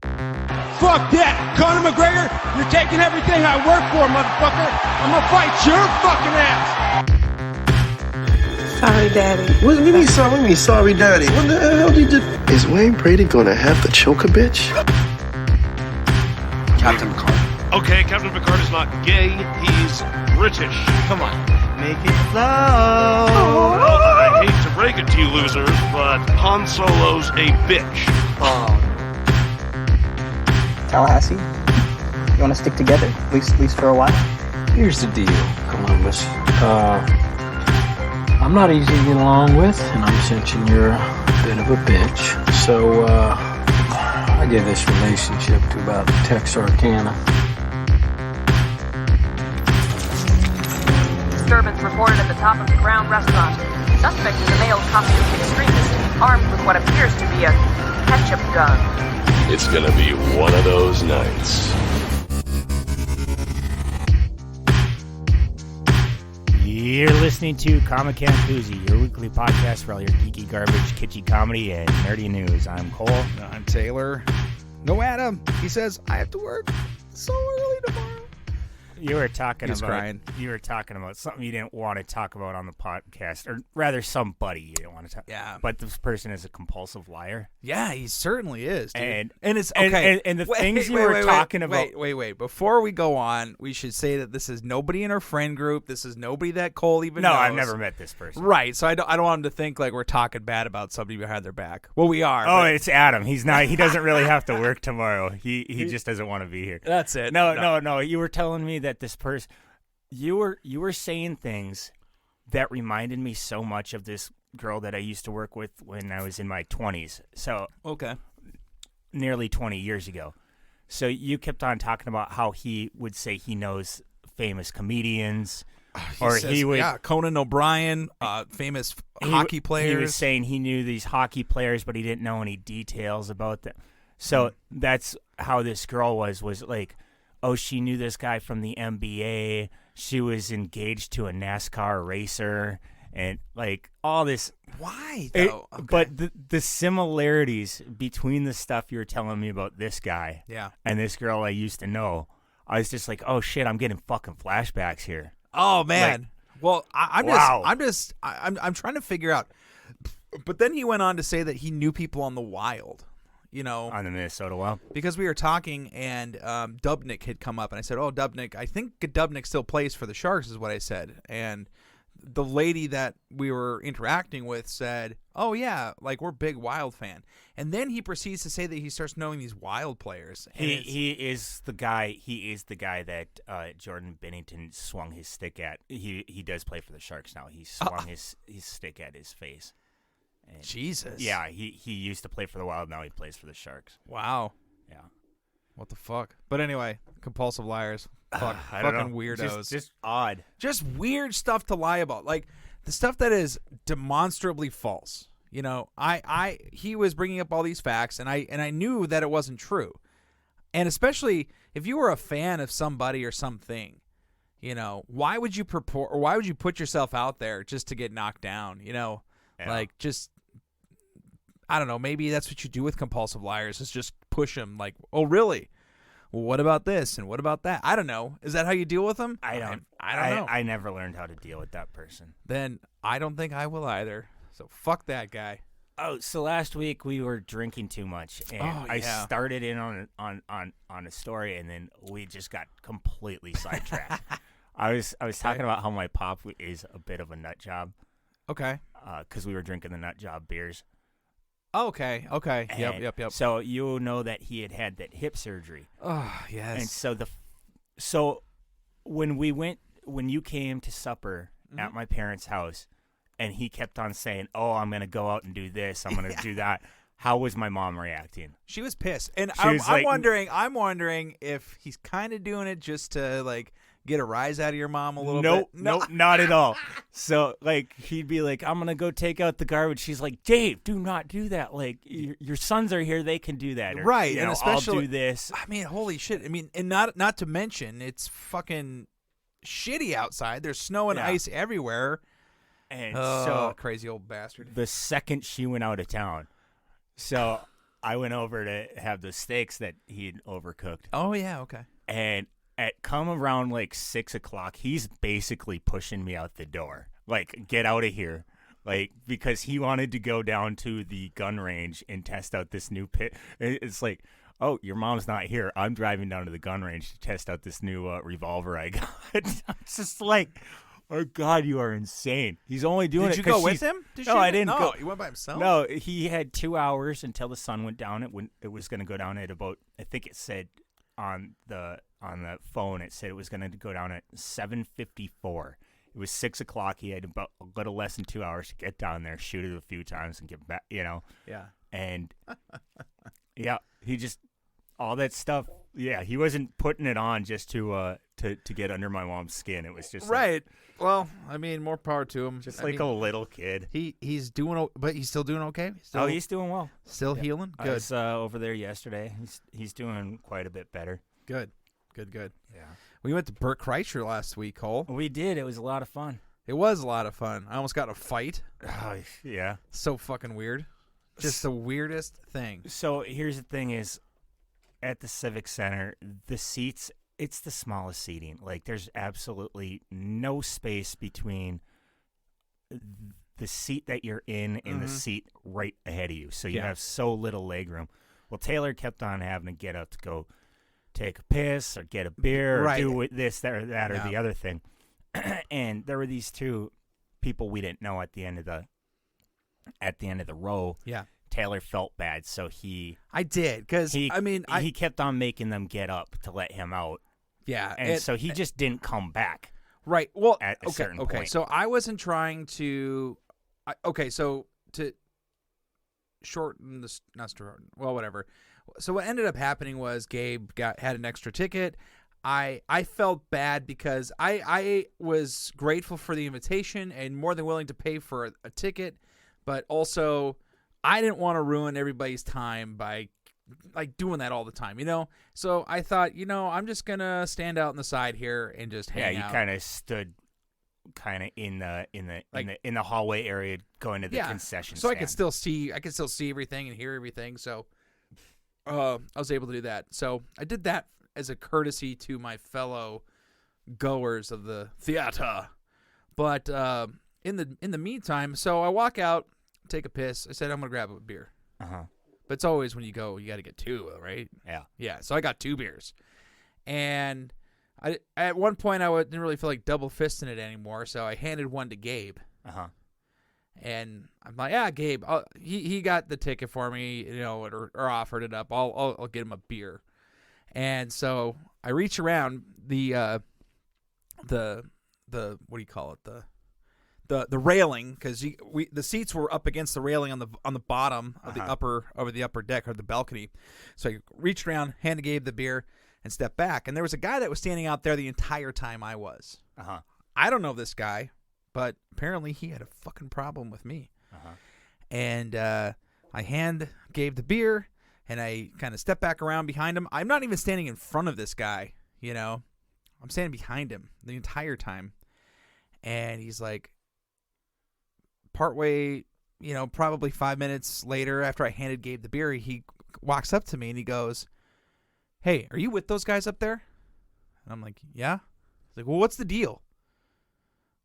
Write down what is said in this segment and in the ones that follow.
Fuck that! Conor McGregor, you're taking everything I work for, motherfucker! I'm gonna fight your fucking ass! Sorry, Daddy. What do you mean sorry, Daddy? What the hell did you do? Is Wayne Brady gonna have the choke a bitch? Captain Picard. Okay, Captain Picard is not gay, he's British. Come on. Make it flow. Well, I hate to break it to you losers, but Han Solo's a bitch. Oh. Tallahassee, you want to stick together, at least for a while? Here's the deal, Columbus. I'm not easy to get along with, and I'm sensing you're a bit of a bitch. So, I give this relationship to about Texarkana. Disturbance reported at the top of the Crown restaurant. Suspect is a male communist extremist, armed with what appears to be a ketchup gun. It's gonna be one of those nights. You're listening to Comic Can Coozie, your weekly podcast for all your geeky garbage, kitschy comedy, and nerdy news. I'm Cole. I'm Tayler. No Adam. He says, I have to work so early tomorrow. You were talking He's about crying. You were talking about something you didn't want to talk about on the podcast, or rather, somebody you didn't want to talk. Yeah. But this person is a compulsive liar. Yeah, he certainly is, dude. And it's okay. And the things you were talking about. Wait. Before we go on, we should say that this is nobody in our friend group. This is nobody that Cole even knows. No, I've never met this person. Right. So I don't want him to think like we're talking bad about somebody behind their back. Well, we are. Oh, it's Adam. He's not. He doesn't really have to work tomorrow. He just doesn't want to be here. That's it. No. You were telling me that this person. You were saying things that reminded me so much of this girl that I used to work with when I was in my 20s. So okay, nearly 20 years ago. So you kept on talking about how he would say he knows famous comedians, he would Conan O'Brien, famous hockey players. He was saying he knew these hockey players, but he didn't know any details about them. So that's how this girl was like, oh, she knew this guy from the NBA. She was engaged to a NASCAR racer, and like all this. Why though? Okay. But the similarities between the stuff you were telling me about this guy, and this girl I used to know, I was just like, oh shit, I'm getting fucking flashbacks here. Oh man. Like, well, I'm trying to figure out. But then he went on to say that he knew people on the Wild. You know, on the Minnesota Wild, because we were talking and Dubnyk had come up, and I said, "Oh, Dubnyk, I think Dubnyk still plays for the Sharks," is what I said. And the lady that we were interacting with said, "Oh yeah, like we're big Wild fan." And then he proceeds to say that he starts knowing these Wild players. He is the guy. He is the guy that Jordan Bennington swung his stick at. He does play for the Sharks now. He swung his stick at his face. And Jesus. Yeah, he used to play for the Wild. Now he plays for the Sharks. Wow. Yeah. What the fuck? But anyway, compulsive liars. Fucking weirdos. Just odd. Just weird stuff to lie about. Like the stuff that is demonstrably false. You know, he was bringing up all these facts, and I knew that it wasn't true. And especially if you were a fan of somebody or something, you know, why would you put yourself out there just to get knocked down? You know, like just. I don't know, maybe that's what you do with compulsive liars is just push them like, oh, really? Well, what about this and what about that? I don't know. Is that how you deal with them? I don't know. I never learned how to deal with that person. Then I don't think I will either. So fuck that guy. Oh, so last week we were drinking too much, and I started in on a story, and then we just got completely sidetracked. I was talking about how my pop is a bit of a nut job. Okay. Because we were drinking the nut job beers. Okay. Yep. So you know that he had that hip surgery. Oh, yes. And so when you came to supper at my parents' house, and he kept on saying, "Oh, I'm going to go out and do this. I'm going to do that." How was my mom reacting? She was pissed, and I'm wondering if he's kind of doing it just to like get a rise out of your mom a little bit. Nope, not at all. So, like, he'd be like, I'm going to go take out the garbage. She's like, Dave, do not do that. Like, your sons are here. They can do that. Or, right. You and know, especially, I'll do this. I mean, holy shit. I mean, and not to mention, it's fucking shitty outside. There's snow and ice everywhere. And so, crazy old bastard. The second she went out of town. So I went over to have the steaks that he'd overcooked. Oh yeah, okay. And at come around like 6 o'clock, he's basically pushing me out the door. Like, get out of here. Like, because he wanted to go down to the gun range and test out this new pit. It's like, oh, your mom's not here. I'm driving down to the gun range to test out this new revolver I got. I'm just like, oh, God, you are insane. He's only doing it Did you because go with him? No, I didn't go. He went by himself? No, he had 2 hours until the sun went down. It was going to go down at about, I think it said on the phone, it said it was going to go down at 7:54. It was 6 o'clock. He had about a little less than 2 hours to get down there, shoot it a few times, and get back. Yeah. And yeah, he just all that stuff. Yeah, he wasn't putting it on just to get under my mom's skin. It was just right. Well, I mean, more power to him. Just like a little kid. He's doing, but he's still doing okay. He's doing well. Still healing. Good. I was over there yesterday. He's doing quite a bit better. Good. Yeah. We went to Bert Kreischer last week, Cole. We did. It was a lot of fun. It was a lot of fun. I almost got in a fight. Oh, yeah. So fucking weird. Just the weirdest thing. So here's the thing is, at the Civic Center, the seats, it's the smallest seating. Like, there's absolutely no space between the seat that you're in and the seat right ahead of you. So you have so little leg room. Well, Tayler kept on having to get up to go take a piss or get a beer or do this, that, or the other thing. And there were these two people we didn't know at the end of the row. Yeah. Tayler felt bad, so I did, because he kept on making them get up to let him out. Yeah. And so he just didn't come back. Right. Well, at a certain point. So I wasn't trying to so to shorten this, not shorten, well, whatever. So what ended up happening was Gabe had an extra ticket. I felt bad because I was grateful for the invitation and more than willing to pay for a ticket, but also I didn't want to ruin everybody's time by like doing that all the time, So I thought, I'm just gonna stand out on the side here and just hang out. Yeah, you kind of stood in the hallway area going to the concession stand. I could still see everything and hear everything. So I was able to do that. So I did that as a courtesy to my fellow goers of the theater. But in the meantime, so I walk out, take a piss. I said I'm gonna grab a beer. But it's always when you go, you got to get two, right? Yeah. Yeah. So I got 2 beers, and at one point I didn't really feel like double fisting it anymore, so I handed one to Gabe. And I'm like, yeah, Gabe. He got the ticket for me, or offered it up. I'll get him a beer. And so I reach around the what do you call it, the railing, because the seats were up against the railing on the bottom of the upper deck, or the balcony. So I reached around, handed Gabe the beer, and stepped back. And there was a guy that was standing out there the entire time I was. I don't know this guy, but apparently he had a fucking problem with me. And I hand Gabe the beer, and I kind of step back around behind him. I'm not even standing in front of this guy, I'm standing behind him the entire time. And he's like, partway, probably 5 minutes later after I handed Gabe the beer, he walks up to me and he goes, "Hey, are you with those guys up there?" And I'm like, "Yeah." He's like, "Well, what's the deal?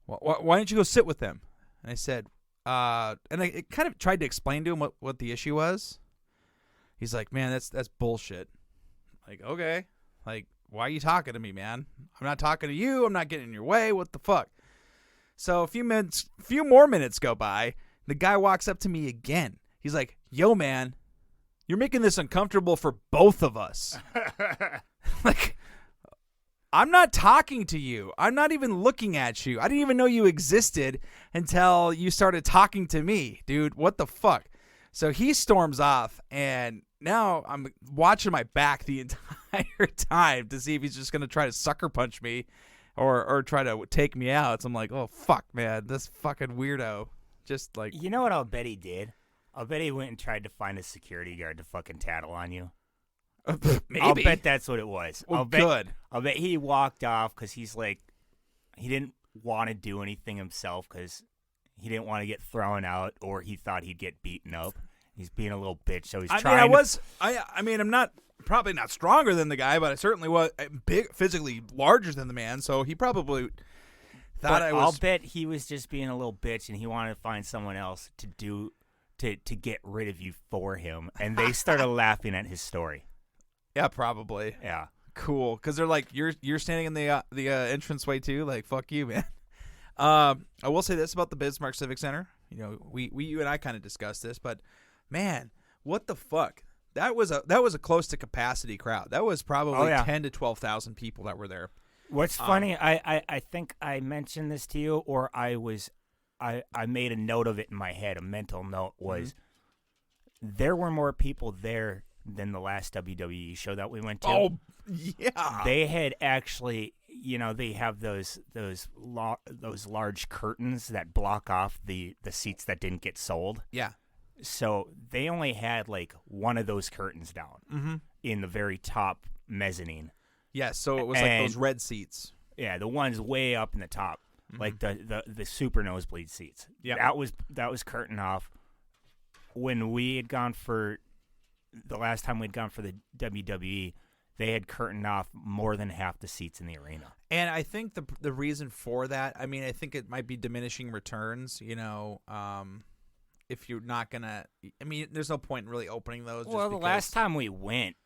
Why don't you go sit with them?" And I said, and I kind of tried to explain to him what the issue was. He's like, "Man, that's bullshit." Like, okay. Like, why are you talking to me, man? I'm not talking to you. I'm not getting in your way. What the fuck? So a few more minutes go by. The guy walks up to me again. He's like, "Yo, man, you're making this uncomfortable for both of us." Like, I'm not talking to you. I'm not even looking at you. I didn't even know you existed until you started talking to me, dude. What the fuck? So he storms off, and now I'm watching my back the entire time to see if he's just going to try to sucker punch me or try to take me out. So I'm like, oh, fuck, man, this fucking weirdo. Just like... You know what I'll bet he did? I'll bet he went and tried to find a security guard to fucking tattle on you. Maybe. I'll bet that's what it was. Well, I'll bet he walked off because he's like, he didn't want to do anything himself because he didn't want to get thrown out or he thought he'd get beaten up. He's being a little bitch, so he's I trying. mean, I'm not probably not stronger than the guy, but I certainly was big, physically larger than the man. So he probably thought I was. I'll bet he was just being a little bitch, and he wanted to find someone else to get rid of you for him. And they started laughing at his story. Yeah, probably. Yeah, cool. Because they're like, you're standing in the entranceway too. Like, fuck you, man. I will say this about the Bismarck Civic Center. You know, you and I kind of discussed this, but man, what the fuck? That was a close to capacity crowd. That was probably 10 to 12,000 people that were there. What's funny, I think I mentioned this to you, or I made a note of it in my head. A mental note was there were more people there than the last WWE show that we went to. Oh, yeah. They had actually, you know, they have those large curtains that block off the seats that didn't get sold. Yeah. So they only had like one of those curtains down in the very top mezzanine. Yeah, so it was like those red seats. Yeah, the ones way up in the top, like the super nosebleed seats. Yeah, that was curtained off. When we had gone for the last time we'd gone for the WWE, they had curtained off more than half the seats in the arena. And I think the reason for that, I mean, I think it might be diminishing returns. You know, if you're not gonna, I mean, there's no point in really opening those. Well, the last time we went,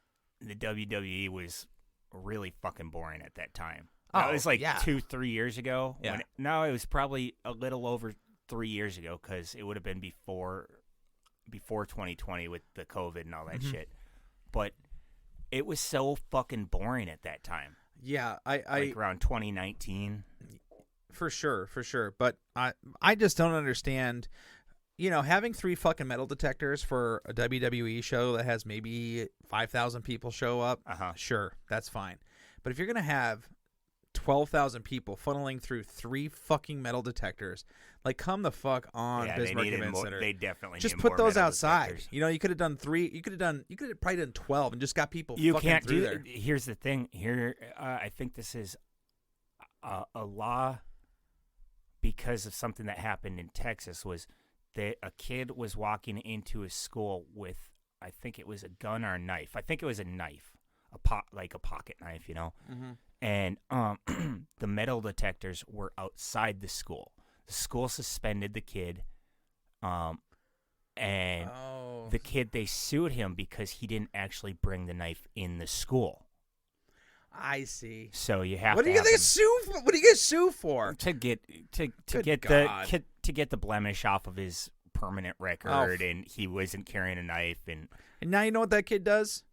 the WWE was really fucking boring at that time. It was like 2-3 years ago. Yeah. No, it was probably a little over 3 years ago because it would have been before 2020 with the COVID and all that shit. But it was so fucking boring at that time. Yeah, like around 2019. For sure. But I just don't understand. You know, having 3 fucking metal detectors for a WWE show that has maybe 5,000 people show up, sure, that's fine. But if you're gonna have 12,000 people funneling through 3 fucking metal detectors, like, come the fuck on, Bismarck Event Center. They definitely just need put more those metal outside. detectors. You know, you could have done 3. You could have probably done 12 and just got people. You fucking can't through do there. Here's the thing. Here, I think this is a law because of something that happened in Texas. Was that a kid was walking into a school with, I think it was a gun or a knife. I think it was a knife, like a pocket knife, you know. And the metal detectors were outside the school. The school suspended the kid, and the kid, they sued him because he didn't actually bring the knife in the school. I see. So you have. What are you gonna sue for? What are you gonna sue for? To get the blemish off of his permanent record, and he wasn't carrying a knife, and now you know what that kid does?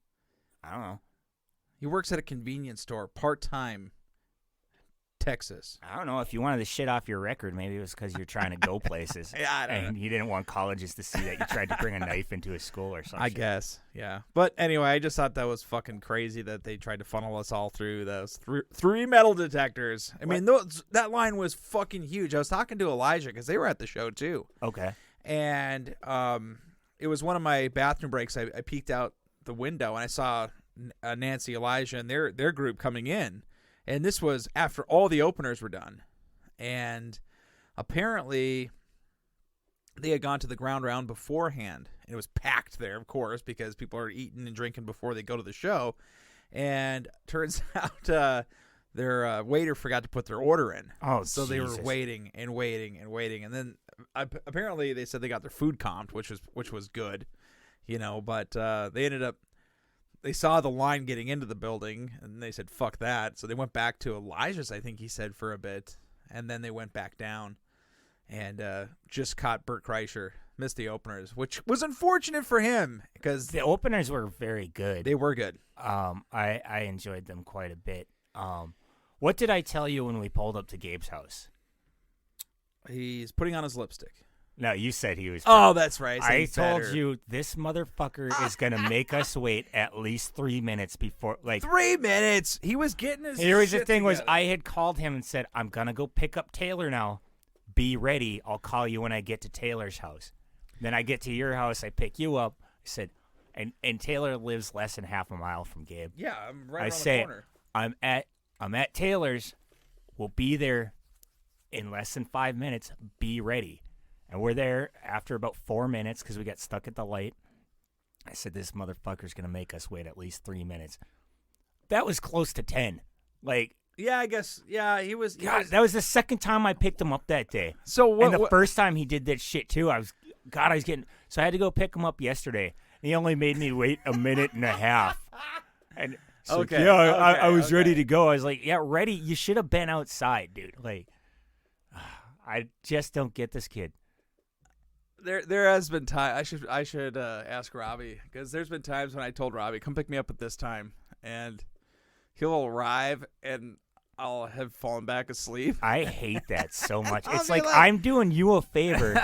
I don't know. He works at a convenience store, part-time, Texas. I don't know. If you wanted to shit off your record, maybe it was because you're trying to go places. Yeah, I don't and know. you didn't want colleges to see that you tried to bring a knife into a school or something. I guess, yeah. But anyway, I just thought that was fucking crazy that they tried to funnel us all through those 3 metal detectors. I mean, that line was fucking huge. I was talking to Elijah because they were at the show too. Okay. And it was one of my bathroom breaks. I peeked out the window and I saw Nancy, Elijah, and their group coming in, and this was after all the openers were done, and apparently they had gone to the ground round beforehand, and it was packed there, of course, because people are eating and drinking before they go to the show, and turns out their waiter forgot to put their order in. So they were waiting, and then apparently they said they got their food comped, which was good, you know, but they ended up. They saw the line getting into the building, and they said, fuck that. So they went back to Elijah's, I think he said, for a bit. And then they went back down and just caught Bert Kreischer. Missed the openers, which was unfortunate for him. Because the openers were very good. They were good. I enjoyed them quite a bit. What did I tell you when we pulled up to Gabe's house? He's putting on his lipstick. No, you said he was. Oh, that's right. I told you this motherfucker is going to make us wait at least 3 minutes before. 3 minutes? He was getting his Here was the thing together. I had called him and said, I'm going to go pick up Tayler now. Be ready. I'll call you when I get to Taylor's house. Then I get to your house. I pick you up. I said, and Tayler lives less than half a mile from Gabe. Yeah, I'm right around the corner. I'm at Taylor's. We'll be there in less than 5 minutes. Be ready. And we're there after about 4 minutes because we got stuck at the light. I said, this motherfucker's going to make us wait at least 3 minutes. That was close to 10. Like, Yeah, I guess. Yeah, he was. God, that was the second time I picked him up that day. So what? And the first time he did that shit too, I was getting. So I had to go pick him up yesterday. And he only made me wait a minute and a half. And so, Okay. yeah, I was ready to go. I was like, yeah, ready. You should have been outside, dude. Like, I just don't get this kid. There has been time. I should ask Robbie, because there's been times when I told Robbie, come pick me up at this time, and he'll arrive and I'll have fallen back asleep. I hate that so much. I'll It's be like like- I'm doing you a favor.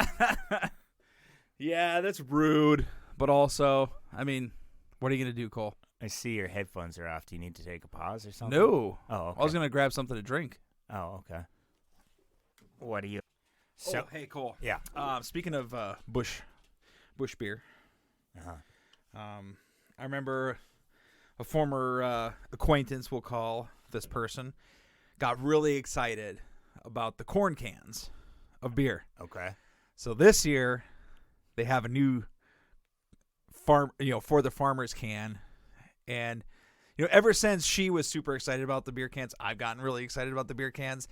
Yeah, that's rude, but also, I mean, what are you gonna do, Cole? I see your headphones are off. Do you need to take a pause or something? No. Oh, okay. I was gonna grab something to drink. Oh, okay. What do you? So, hey, Cole. yeah. Speaking of Bush beer, I remember a former acquaintance, we'll call this person, got really excited about the corn cans of beer. Okay. So this year, they have a new for the farmer's can, and ever since she was super excited about the beer cans, I've gotten really excited about the beer cans.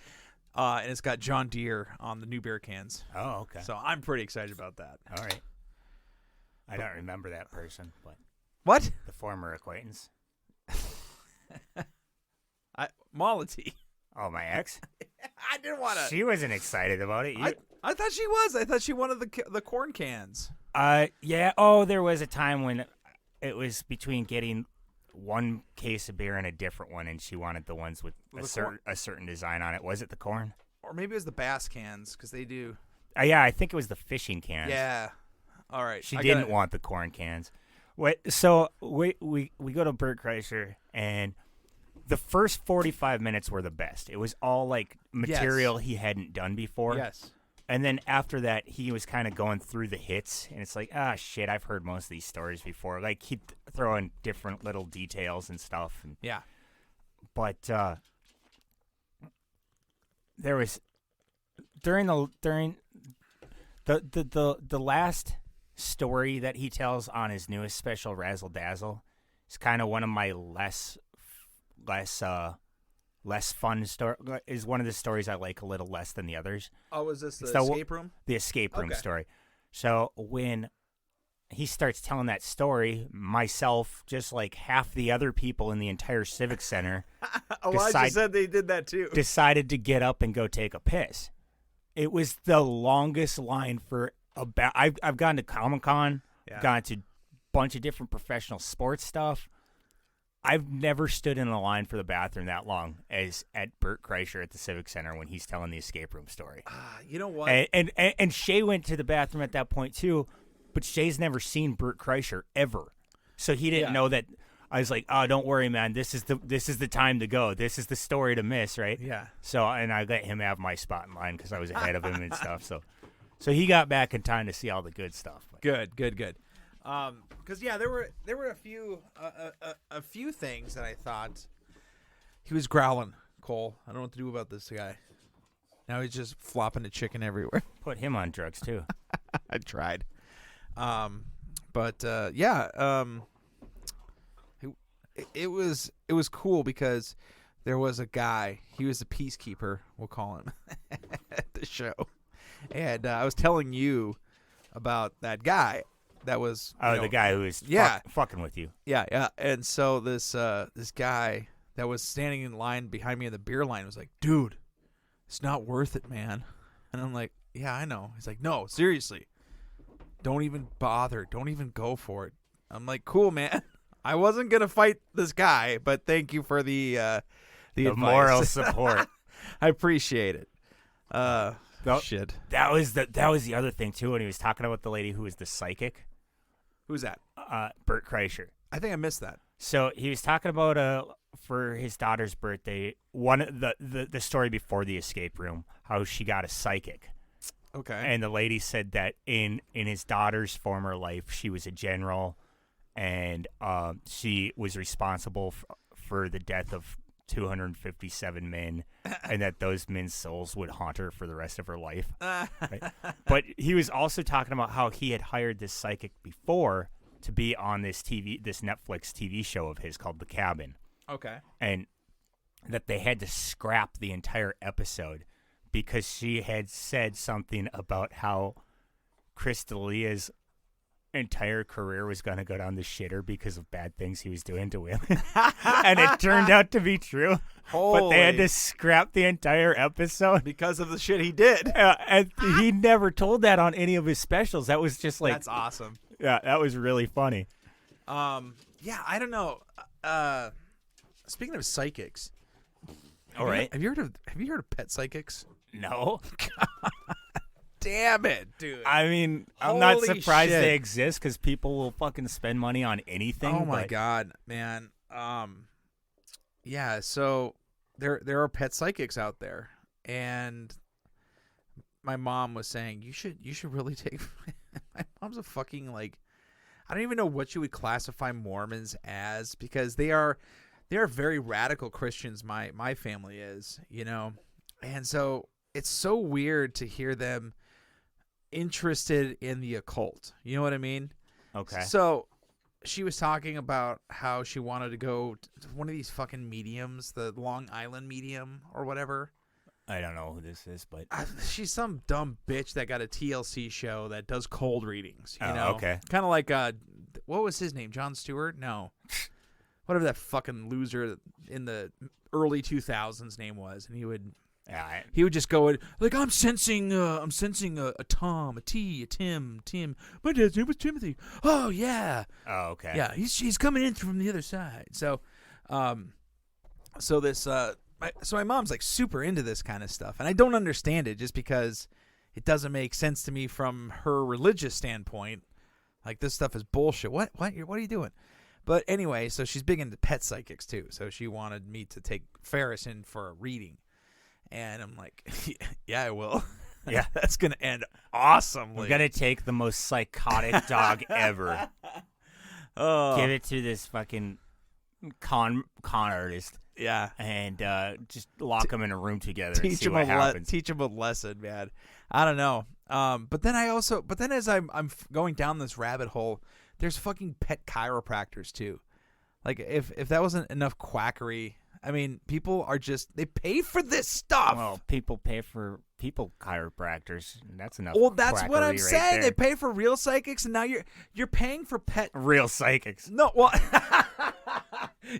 And it's got John Deere on the new beer cans. Oh, okay. So I'm pretty excited about that. All right. I don't remember that person, but What? the former acquaintance. Malati. Oh, my ex? I didn't want to. She wasn't excited about it. I thought she was. I thought she wanted the corn cans. Yeah. Oh, there was a time when it was between getting one case of beer and a different one, and she wanted the ones with a certain design on it. Was it the corn? Or maybe it was the Bass cans, because they do. Yeah, I think it was the fishing cans. Yeah. All right. She didn't want the corn cans. So we go to Bert Kreischer, and the first 45 minutes were the best. It was all like material he hadn't done before. Yes. And then after that, he was kind of going through the hits, and it's like, shit, I've heard most of these stories before. Like, he'd throw in different little details and stuff. And, Yeah. But there was during the last story that he tells on his newest special, Razzle Dazzle, is kind of one of my less fun story. Is one of the stories I like a little less than the others. Oh, was this the So, escape room? The escape room Okay. story. So when he starts telling that story, myself, just like half the other people in the entire Civic Center, Elijah said they did that too. decided to get up and go take a piss. It was the longest line for about. I've gone to Comic Con, gone to a bunch of different professional sports stuff. I've never stood in a line for the bathroom that long as at Bert Kreischer at the Civic Center when he's telling the escape room story. You know what? And Shay went to the bathroom at that point too, but Shay's never seen Bert Kreischer ever, so he didn't know that. I was like, "Oh, don't worry, man. This is the time to go. This is the story to miss, right?" Yeah. So and I let him have my spot in line because I was ahead of him and stuff. So he got back in time to see all the good stuff. Good. Because there were a few things that I thought he was growling. Cole, I don't know what to do about this guy. Now he's just flopping the chicken everywhere. Put him on drugs too. I tried. It was cool because there was a guy. He was a peacekeeper, we'll call him, at the show, and I was telling you about that guy. That was the guy who was fucking with you. Yeah. And so this guy that was standing in line behind me in the beer line was like, "Dude, it's not worth it, man." And I'm like, "Yeah, I know." He's like, "No, seriously, don't even bother. Don't even go for it." I'm like, "Cool, man. I wasn't gonna fight this guy, but thank you for the advice. Moral support. I appreciate it." Shit. That was the other thing too when he was talking about the lady who was the psychic. Who's that? Bert Kreischer. I think I missed that. So he was talking about for his daughter's birthday, the story before the escape room, how she got a psychic. Okay. And the lady said that in his daughter's former life, she was a general, and she was responsible for the death of 257 men, and that those men's souls would haunt her for the rest of her life. Right? But he was also talking about how he had hired this psychic before, to be on this Netflix TV show of his called The Cabin. Okay. And that they had to scrap the entire episode because she had said something about how Chris D'Elia's entire career was going to go down the shitter because of bad things he was doing to women. And it turned out to be true. But they had to scrap the entire episode because of the shit he did. And he never told that on any of his specials. That was just like... That's awesome. Yeah, that was really funny. Yeah, I don't know. Speaking of psychics... All right. Have you heard of pet psychics? No. Damn it, dude. I mean, I'm not Holy surprised shit. they exist because people will fucking spend money on anything. Oh my god, man. Yeah, so there are pet psychics out there, and my mom was saying you should really take. My mom's a fucking like, I don't even know what you would classify Mormons as because they are very radical Christians. My family is, you know, and so it's so weird to hear them interested in the occult. You know what I mean? Okay. So she was talking about how she wanted to go to one of these fucking mediums, the Long Island medium or whatever. I don't know who this is, but she's some dumb bitch that got a TLC show that does cold readings. You know? Okay. Kind of like what was his name? Jon Stewart? No. Whatever that fucking loser in the early 2000s name was, and he would just go in, like, I'm sensing a Tom, a T, a Tim. My dad's name was Timothy. Oh yeah. Oh, okay. Yeah, he's coming in from the other side. So, my mom's like super into this kind of stuff, and I don't understand it just because it doesn't make sense to me from her religious standpoint. Like, this stuff is bullshit. What are you doing? But anyway, so she's big into pet psychics too. So she wanted me to take Ferris in for a reading. And I'm like, yeah, I will. Yeah. That's going to end awesomely. We're going to take the most psychotic dog ever. Give it to this fucking con artist. Yeah. And just lock them in a room together and Teach see them what happens. Teach them a lesson, man. I don't know. But then as I'm going down this rabbit hole, there's fucking pet chiropractors too. Like, if that wasn't enough quackery, I mean, people are just, they pay for this stuff. Well, people pay for people chiropractors. That's enough. Well, that's what I'm quackery right saying. there. They pay for real psychics, and now you're paying for pet real psychics. No, well,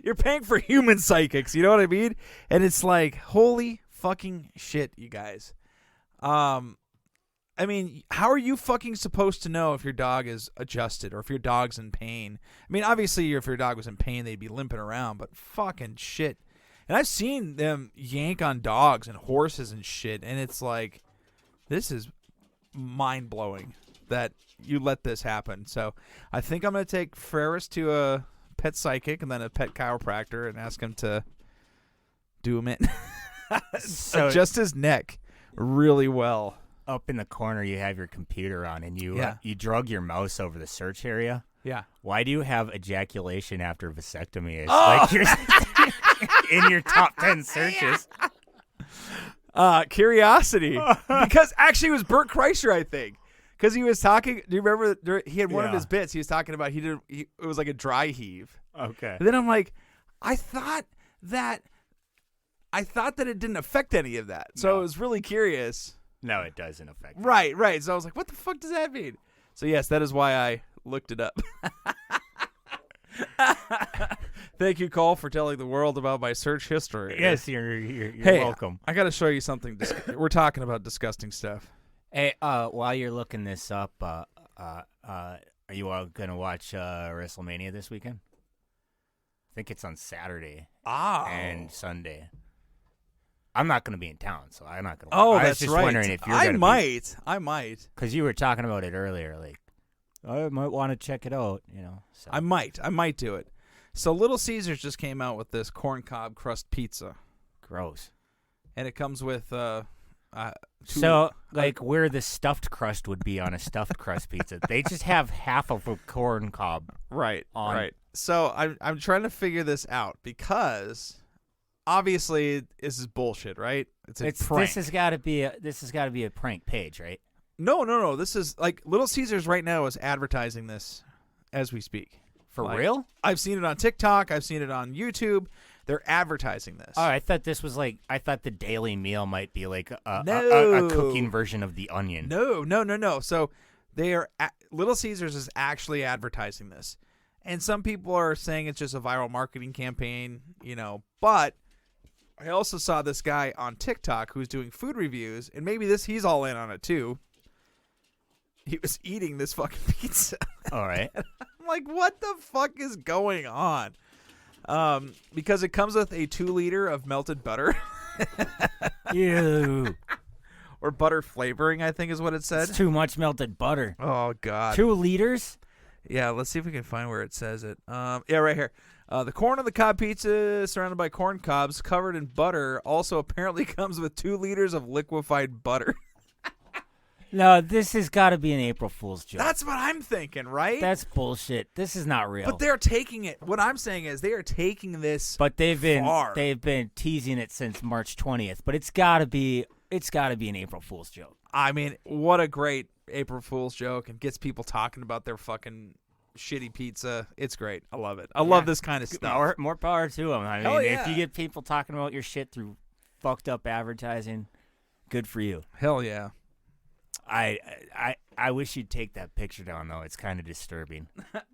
you're paying for human psychics. You know what I mean? And it's like, holy fucking shit, you guys. I mean, how are you fucking supposed to know if your dog is adjusted or if your dog's in pain? I mean, obviously, if your dog was in pain, they'd be limping around, but fucking shit. And I've seen them yank on dogs and horses and shit, and it's like, this is mind-blowing that you let this happen. So I think I'm going to take Ferris to a pet psychic and then a pet chiropractor and ask him to do him in. So, adjust his neck really well. Up in the corner, you have your computer on, and you you drug your mouse over the search area. Yeah. Why do you have ejaculation after vasectomy? It's Oh! like you're in your top 10 searches. Curiosity. Because actually it was Bert Kreischer, I think. Because he was talking, do you remember, he had one of his bits, he was talking about, it was like a dry heave. Okay. And then I'm like, I thought that it didn't affect any of that. So I was really curious. No, it doesn't affect it. Right. So I was like, what the fuck does that mean? So yes, that is why I looked it up. Thank you, Cole, for telling the world about my search history. Yes, you're welcome. I got to show you something. We're talking about disgusting stuff. Hey, while you're looking this up, are you all gonna watch WrestleMania this weekend? I think it's on Saturday and Sunday. I'm not going to be in town, so I'm not going to. Oh, I was that's just right. wondering if you're I gonna might. Because you were talking about it earlier, like I might want to check it out. You know, so. I might do it. So Little Caesars just came out with this corn cob crust pizza. Gross. And it comes with so like where the stuffed crust would be on a stuffed crust pizza, they just have half of a corn cob. Right. On. Right. So I'm trying to figure this out because. Obviously, this is bullshit, right? It's a prank. This has got to be a prank page, right? No. This is like Little Caesars right now is advertising this as we speak. For real? I've seen it on TikTok. I've seen it on YouTube. They're advertising this. Oh, I thought this was I thought the Daily Meal might be like a cooking version of The Onion. No. So they are Little Caesars is actually advertising this. And some people are saying it's just a viral marketing campaign, but I also saw this guy on TikTok who's doing food reviews, and maybe he's all in on it too. He was eating this fucking pizza. All right. I'm like, what the fuck is going on? Because it comes with a 2 liter of melted butter. Ew. Or butter flavoring, I think is what it said. It's too much melted butter. Oh, God. 2 liters? Yeah, let's see if we can find where it says it. Yeah, right here. The corn on the cob pizza, surrounded by corn cobs, covered in butter, also apparently comes with 2 liters of liquefied butter. No, this has got to be an April Fool's joke. That's what I'm thinking, right? That's bullshit. This is not real. But they're taking it. What I'm saying is they are taking this. But they've far. been teasing it since March 20th. But it's got to be an April Fool's joke. I mean, what a great April Fool's joke, and gets people talking about their fucking shitty pizza. It's great. I love it. I love this kind of stuff. More power to them. I mean, if you get people talking about your shit through fucked up advertising, good for you. Hell yeah. I wish you'd take that picture down, though. It's kind of disturbing.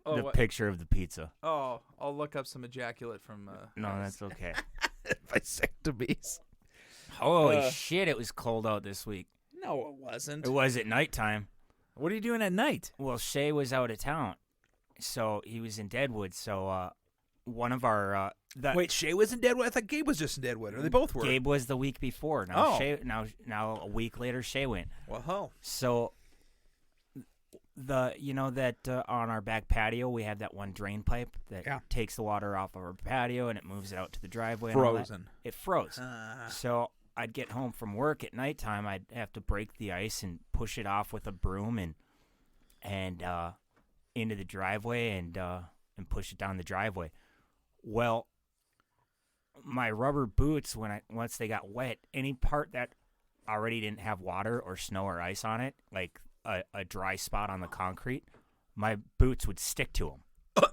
What? Picture of the pizza. Oh, I'll look up some ejaculate from... no, that's okay. vasectomies. Holy shit, it was cold out this week. No, it wasn't. It was at nighttime. What are you doing at night? Well, Shay was out of town, so he was in Deadwood, so one of our... Wait, Shay was in Deadwood? I thought Gabe was just in Deadwood. Or they both were? Gabe was the week before. Now, now a week later, Shay went. Well, so on our back patio, we have that one drain pipe that takes the water off of our patio and it moves it out to the driveway. Frozen. It froze. So I'd get home from work at nighttime. I'd have to break the ice and push it off with a broom and into the driveway and push it down the driveway. Well, my rubber boots, once they got wet, any part that already didn't have water or snow or ice on it, like a dry spot on the concrete, my boots would stick to them.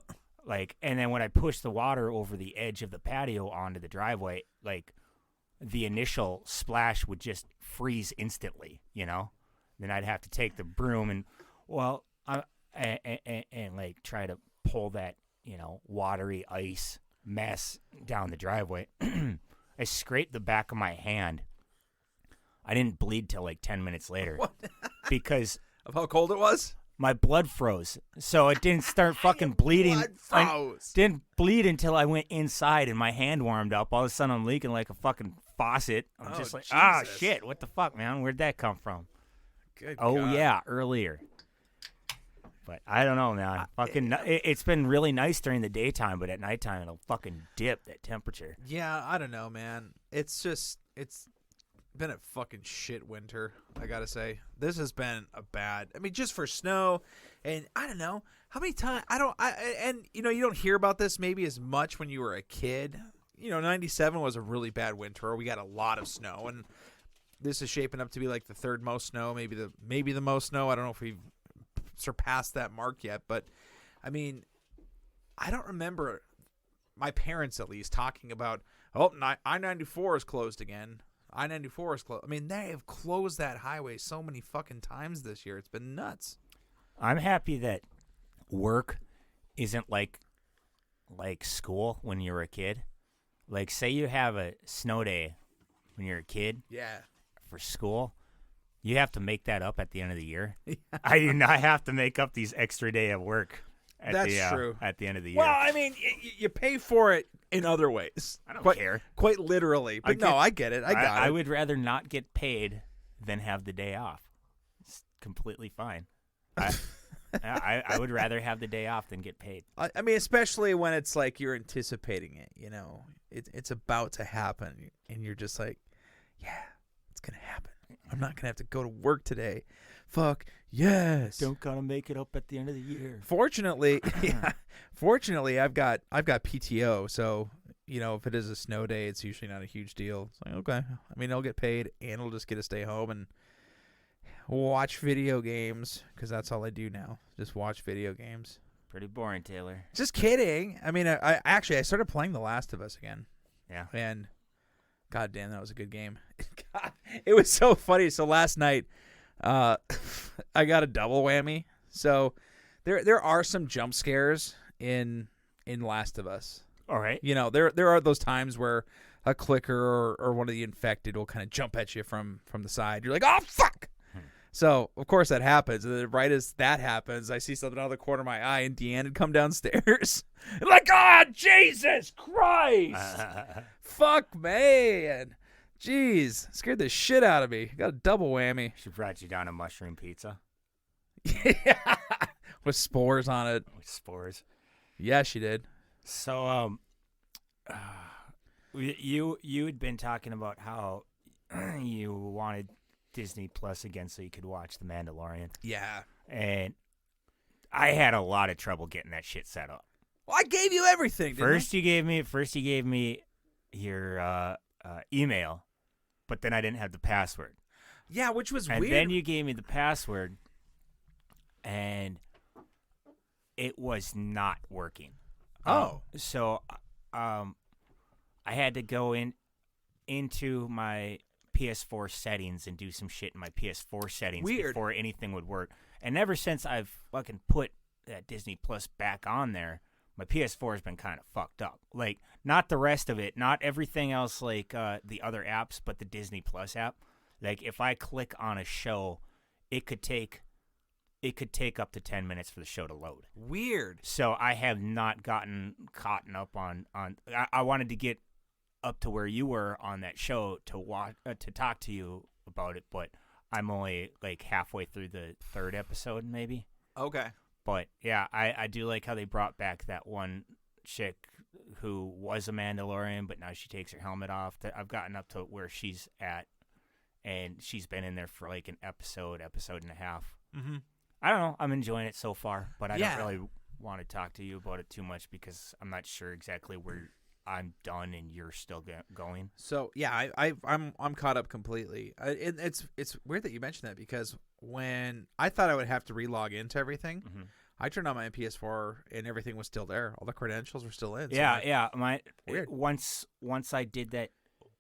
And then when I pushed the water over the edge of the patio onto the driveway, the initial splash would just freeze instantly, Then I'd have to take the broom and try to pull that, watery ice mess down the driveway. I scraped the back of my hand. I didn't bleed till 10 minutes later. What? Because of how cold it was? My blood froze. So it didn't start fucking bleeding. Blood froze. Didn't bleed until I went inside and my hand warmed up. All of a sudden I'm leaking like a fucking faucet. I'm just like, Jesus. shit, what the fuck, man? Where'd that come from? Good God. yeah, earlier. But I don't know, man. It's been really nice during the daytime, but at nighttime it'll fucking dip that temperature. Yeah, I don't know, man. It's been a fucking shit winter, I gotta say. This has been just for snow, and I don't know how many times you don't hear about this maybe as much when you were a kid. 97 was a really bad winter. We got a lot of snow, and this is shaping up to be like the third most snow, maybe the most snow. I don't know if we've surpassed that mark yet, but I mean, I don't remember my parents at least talking about, I-94 is closed again. I-94 is closed. I mean, they have closed that highway so many fucking times this year. It's been nuts. I'm happy that work isn't like school when you were a kid. Say you have a snow day when you're a kid. Yeah. For school. You have to make that up at the end of the year. I do not have to make up these extra day of work. True. At the end of the year. Well, I mean, you pay for it in other ways. I don't care. Quite literally. But I get it. I would rather not get paid than have the day off. It's completely fine. I would rather have the day off than get paid. I mean, especially when it's like you're anticipating it, it's about to happen, and you're just like, yeah, it's going to happen. I'm not going to have to go to work today. Fuck yes. Don't gotta make it up at the end of the year. Fortunately, I've got PTO, so if it is a snow day, it's usually not a huge deal. It's like, okay. I mean, I'll get paid, and I'll just get to stay home and watch video games, because that's all I do now. Just watch video games. Pretty boring, Taylor. Just kidding. I mean, I actually started playing The Last of Us again. Yeah. And god damn, that was a good game. God, it was so funny. So last night, I got a double whammy. So there are some jump scares in Last of Us. All right. You know, there are those times where a clicker or one of the infected will kind of jump at you from the side. You're like, oh fuck. So, of course, that happens. And then right as that happens, I see something out of the corner of my eye, and Deanne had come downstairs. I'm like, oh, Jesus Christ. Fuck, man. Jeez. Scared the shit out of me. Got a double whammy. She brought you down a mushroom pizza. Yeah. With spores on it. With spores. Yeah, she did. So, you had been talking about how you wanted Disney Plus again so you could watch The Mandalorian. Yeah. And I had a lot of trouble getting that shit set up. Well, I gave you everything, didn't First you gave me your email, but then I didn't have the password. Yeah, which was and weird. And then you gave me the password, and it was not working. So I had to go into my PS4 settings and do some shit in my PS4 settings before anything would work. And ever since I've fucking put that Disney Plus back on there, my PS4 has been kind of fucked up. Like, not the rest of it, not everything else like the other apps, but the Disney Plus app. Like, if I click on a show, it could take up to 10 minutes for the show to load. Weird. So I have not gotten caught up on I wanted to get up to where you were on that show to watch to talk to you about it, but I'm only like halfway through the third episode maybe. Okay. But yeah, I do like how they brought back that one chick who was a Mandalorian, but now she takes her helmet off. I've gotten up to where she's at, and she's been in there for like an episode and a half. Mm-hmm. I don't know. I'm enjoying it so far, but I Yeah. don't really want to talk to you about it too much because I'm not sure exactly where I'm done and you're still going. So yeah, I'm caught up completely. It's weird that you mentioned that because when I thought I would have to relog into everything, I turned on my PS4 and everything was still there. All the credentials were still in. So Yeah. Weird. Once I did that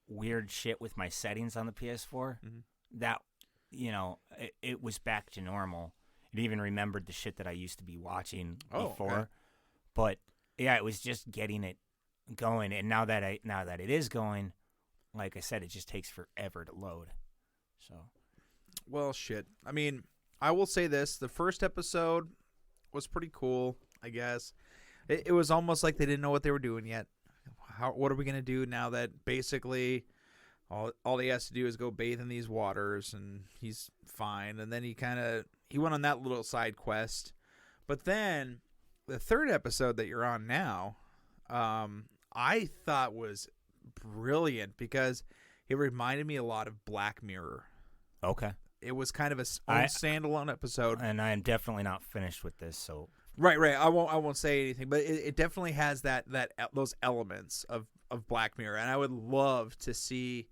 weird shit with my settings on the PS4, that it was back to normal. It even remembered the shit that I used to be watching before. Okay. But yeah, it was just getting it going, and now that it is going, like I said, it just takes forever to load. So, well, shit. I mean, I will say this: the first episode was pretty cool. I guess it was almost like they didn't know what they were doing yet. What are we gonna do now that basically all he has to do is go bathe in these waters and he's fine? And then he went on that little side quest, but then the third episode that you're on now, I thought was brilliant because it reminded me a lot of Black Mirror. okay. It was kind of a own standalone episode, And I am definitely not finished with this, so right. I won't say anything, but it definitely has those elements of Black Mirror, and I would love to see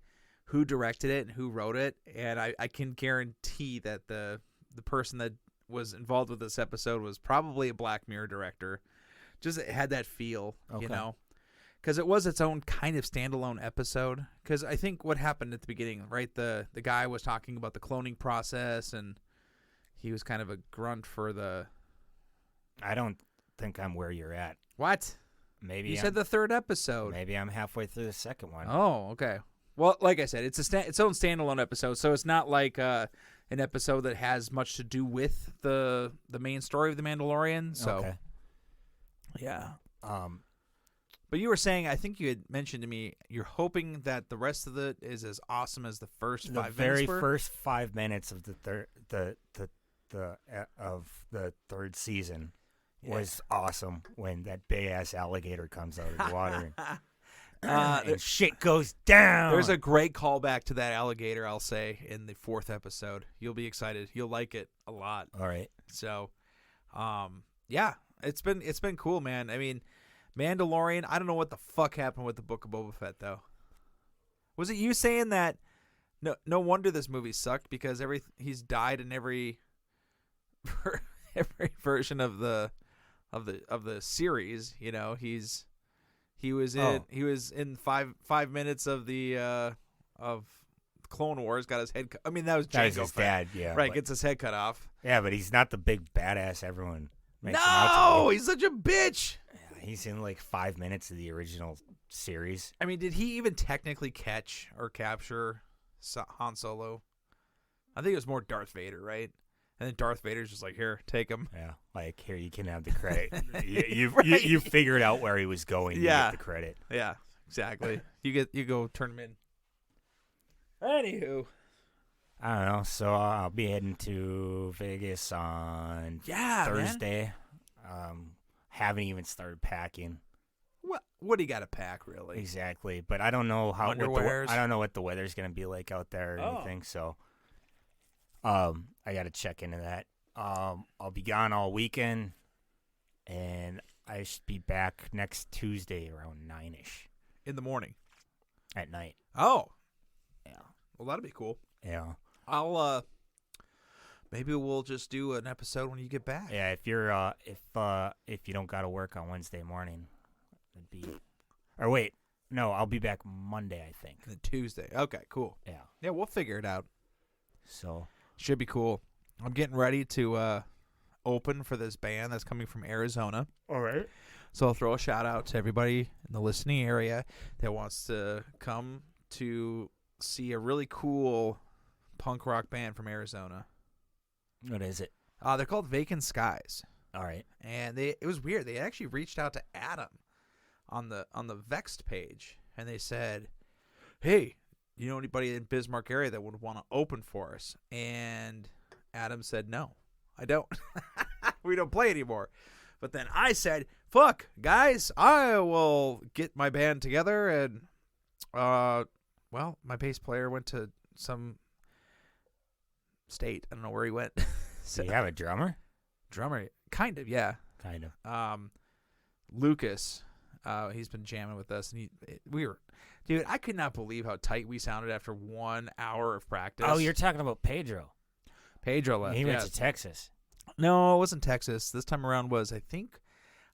who directed it and who wrote it, and I can guarantee that the person that was involved with this episode was probably a Black Mirror director. Just it had that feel, because it was its own kind of standalone episode. Because I think what happened at the beginning, right? The guy was talking about the cloning process, and he was kind of a grunt for the. I don't think I'm where you're at. What? Maybe You said the third episode. Maybe I'm halfway through the second one. Oh, okay. Well, like I said, it's its own standalone episode, so it's not like an episode that has much to do with the main story of The Mandalorian. So, Okay. yeah. But you were saying, I think you had mentioned to me, you're hoping that the rest of it is as awesome as the first 5 minutes. The very were? first 5 minutes of the third season was awesome when that big ass alligator comes out of the water. And shit goes down. There's a great callback to that alligator, I'll say, in the fourth episode. You'll be excited. You'll like it a lot. All right. So, yeah, it's been cool, man. I mean, Mandalorian, I don't know what the fuck happened with the Book of Boba Fett, though. Was it you saying that no wonder this movie sucked because he's died in every version of the of the series. You know, he was in 5 minutes of the of Clone Wars. Got his head cut. I mean, that was Jango his Fett. dad, yeah. Right, but- gets his head cut off. Yeah, but he's not the big badass everyone makes him out to No, be. he's such a bitch. Yeah, he's in like 5 minutes of the original series. I mean, did he even technically catch or capture Han Solo? I think it was more Darth Vader, right? And then Darth Vader's just like, here, take him. Yeah, like here you can have the credit. you Right. you figured out where he was going. Yeah. You get the credit. Yeah, exactly. You go turn him in. Anywho, I don't know. So I'll be heading to Vegas on Thursday. Haven't even started packing. what do you got to pack, really? Exactly, but I don't know how. Underwears? I don't know what the weather's gonna be like out there or anything. So, I got to check into that. I'll be gone all weekend, and I should be back next Tuesday around 9ish In the morning. at night. Oh, Yeah, well, that'll be cool. yeah, I'll maybe we'll just do an episode when you get back. yeah. If you're if you don't got to work on Wednesday morning, it'd be. Or wait, no, I'll be back Monday, I think. And then Tuesday. Okay, cool. Yeah. Yeah, we'll figure it out. So Should be cool. I'm getting ready to open for this band that's coming from Arizona. all right. So I'll throw a shout out to everybody in the listening area that wants to come to see a really cool punk rock band from Arizona. What is it? They're called Vacant Skies. All right. And it was weird. They actually reached out to Adam on the Vexed page, and they said, "Hey, you know anybody in Bismarck area that would want to open for us?" And Adam said, "No, I don't. We don't play anymore." But then I said, "Fuck, guys, I will get my band together." And well, my bass player went to some state. I don't know where he went. So you have a drummer? Drummer, kind of, yeah. Kind of. Lucas, he's been jamming with us, and dude, I could not believe how tight we sounded after 1 hour of practice. Oh, you're talking about Pedro. Pedro left. He went yes. to Texas. No, it wasn't Texas. This time around was, I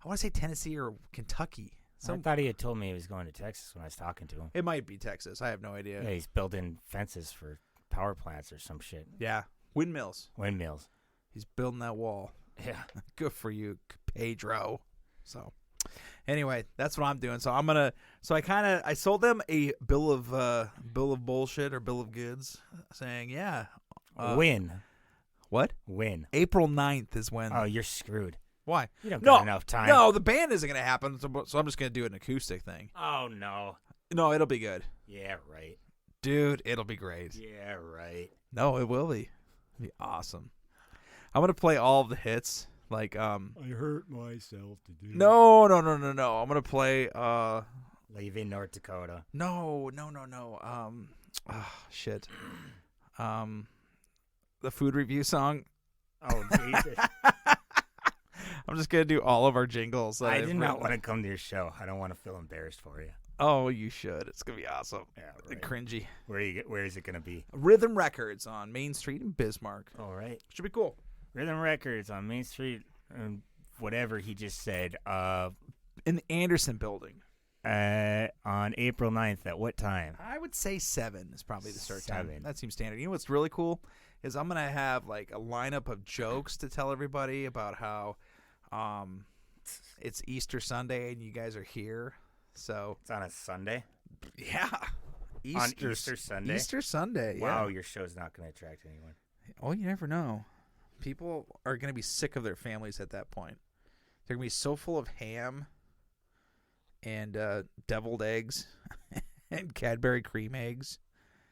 want to say Tennessee or Kentucky. I thought he had told me he was going to Texas when I was talking to him. It might be Texas. I have no idea. Yeah, he's building fences for power plants or some shit. Yeah. Windmills. Windmills. He's building that wall. Yeah. Good for you, Pedro. So, anyway, that's what I'm doing. So I sold them a bill of bullshit or bill of goods, saying, yeah. Win. What? Win. April 9th is when. Oh, you're screwed. Why? You don't got enough time. No, the band isn't going to happen, so I'm just going to do an acoustic thing. Oh, no. No, it'll be good. Yeah, right. Dude, it'll be great. Yeah, right. No, it will be. It'll be awesome. I'm going to play all of the hits. Like, I hurt myself to do No. I'm going to play, Leaving North Dakota. No. Shit. The food review song. Oh, Jesus. I'm just going to do all of our jingles. I did not want to come to your show. I don't want to feel embarrassed for you. Oh, you should. It's going to be awesome. Yeah, And right. cringy. Where is it going to be? Rhythm Records on Main Street in Bismarck. All right. Should be cool. Rhythm Records on Main Street, whatever he just said. In the Anderson building. On April 9th, at what time? I would say 7 is probably the start 7. time. That seems standard. You know what's really cool is I'm going to have like a lineup of jokes to tell everybody about how it's Easter Sunday and you guys are here. So It's on a Sunday? yeah. On Easter Sunday? Easter Sunday, yeah. Wow, your show's not going to attract anyone. Oh, you never know. People are going to be sick of their families at that point. They're going to be so full of ham and deviled eggs and Cadbury cream eggs.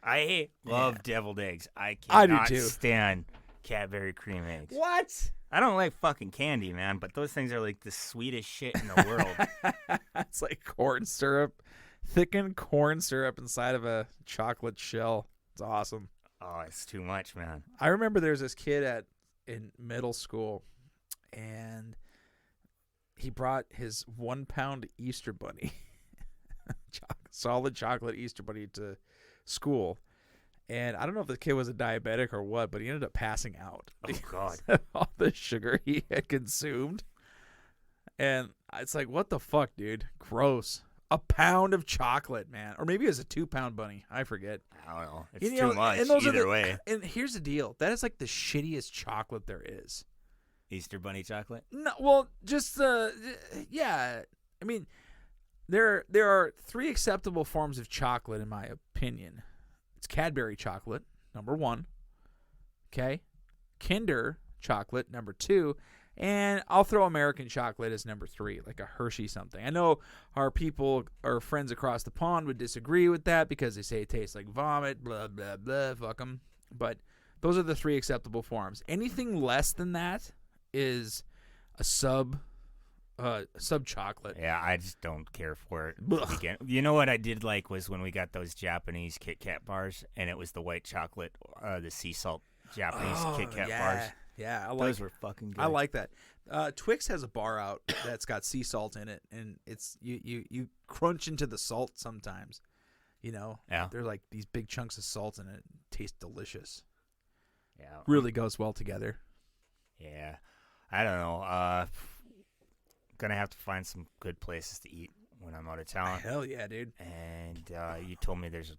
I love deviled eggs. I I do cannot too. stand Cadbury cream eggs. What? I don't like fucking candy, man, but those things are like the sweetest shit in the world. It's like corn syrup, thickened corn syrup inside of a chocolate shell. It's awesome. Oh, it's too much, man. I remember there was this kid in middle school, and he brought his 1 pound Easter bunny, solid chocolate Easter bunny, to school. And I don't know if the kid was a diabetic or what, but he ended up passing out. Oh, God. All the sugar he had consumed. And it's like, what the fuck, dude? Gross. A pound of chocolate, man. Or maybe it was a 2-pound bunny. I forget. I don't know. It's too much either way. And here's the deal. That is like the shittiest chocolate there is. Easter bunny chocolate? No, well, just yeah. I mean, there are 3 acceptable forms of chocolate in my opinion. It's Cadbury chocolate, number 1. Okay? Kinder chocolate, number 2. And I'll throw American chocolate as number 3, like a Hershey something. I know our friends across the pond would disagree with that because they say it tastes like vomit, blah, blah, blah, fuck them. But those are the 3 acceptable forms. Anything less than that is a sub chocolate. Yeah, I just don't care for it. Again, you know what I did like was when we got those Japanese Kit Kat bars, and it was the white chocolate, the sea salt Japanese Kit Kat bars. Yeah, those were fucking good. I like that. Twix has a bar out that's got sea salt in it, and it's you crunch into the salt sometimes. You know, they're like these big chunks of salt in it. It tastes delicious. Yeah, really goes well together. Yeah, I don't know. Gonna have to find some good places to eat when I'm out of town. Hell yeah, dude. And you told me there's a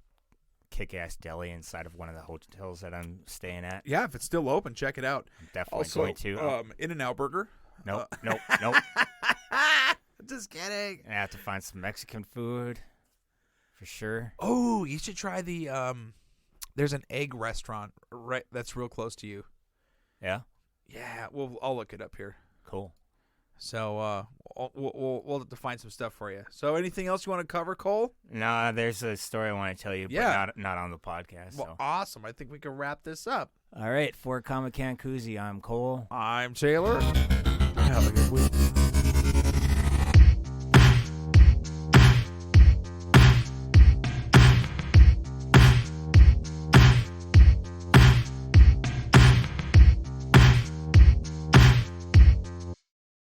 kick-ass deli inside of one of the hotels that I'm staying at. Yeah, if it's still open, check it out. I'm definitely also, going to. In-N-Out Burger. Nope. Just kidding. I have to find some Mexican food for sure. Oh, you should try the there's an egg restaurant right that's real close to you. Yeah? Yeah, I'll look it up here. Cool. So we'll have to find some stuff for you. So anything else you want to cover, Cole? Nah, there's a story I want to tell you, but not on the podcast. Well, awesome. I think we can wrap this up. All right, for Comic Can Coozie, I'm Cole. I'm Taylor. Have a good week.